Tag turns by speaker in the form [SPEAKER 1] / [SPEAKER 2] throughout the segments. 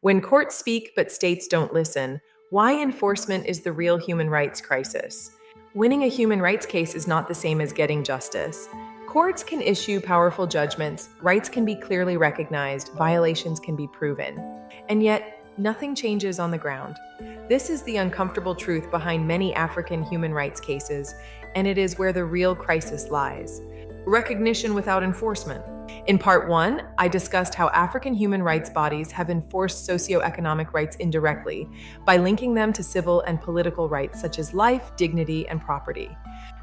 [SPEAKER 1] When courts speak but states don't listen, why enforcement is the real human rights crisis? Winning a human rights case is not the same as getting justice. Courts can issue powerful judgments, rights can be clearly recognized, violations can be proven. And yet, nothing changes on the ground. This is the uncomfortable truth behind many African human rights cases, and it is where the real crisis lies. Recognition without enforcement. In part one, I discussed how African human rights bodies have enforced socioeconomic rights indirectly by linking them to civil and political rights such as life, dignity, and property.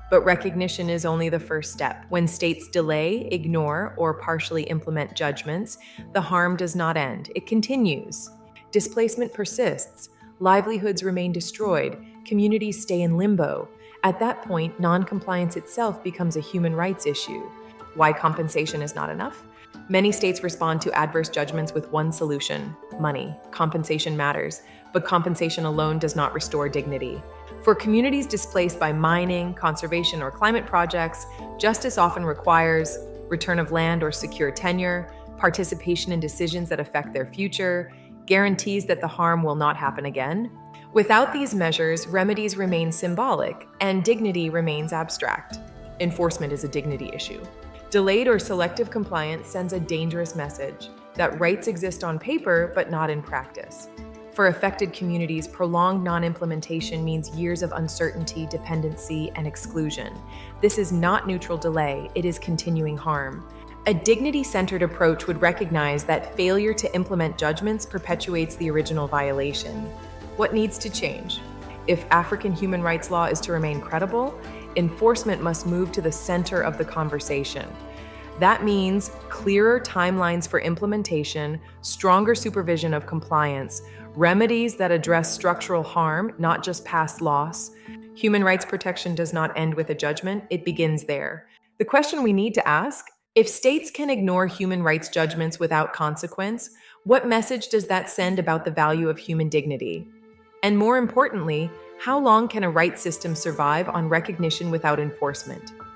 [SPEAKER 1] But recognition is only the first step. When states delay, ignore, or partially implement judgments, the harm does not end, it continues. Displacement persists, livelihoods remain destroyed, communities stay in limbo. At that point, noncompliance itself becomes a human rights issue. Why compensation is not enough? Many states respond to adverse judgments with one solution: money. Compensation matters, but compensation alone does not restore dignity. For communities displaced by mining, conservation, or climate projects, justice often requires return of land or secure tenure, participation in decisions that affect their future, guarantees that the harm will not happen again. Without these measures, remedies remain symbolic and dignity remains abstract. Enforcement is a dignity issue. Delayed or selective compliance sends a dangerous message that rights exist on paper but not in practice. For affected communities, prolonged non-implementation means years of uncertainty, dependency, and exclusion. This is not neutral delay, it is continuing harm. A dignity-centered approach would recognize that failure to implement judgments perpetuates the original violation. What needs to change? If African human rights law is to remain credible, enforcement must move to the center of the conversation. That means clearer timelines for implementation, stronger supervision of compliance, remedies that address structural harm, not just past loss. Human rights protection does not end with a judgment, it begins there. The question we need to ask: if states can ignore human rights judgments without consequence, what message does that send about the value of human dignity? And more importantly, how long can a rights system survive on recognition without enforcement?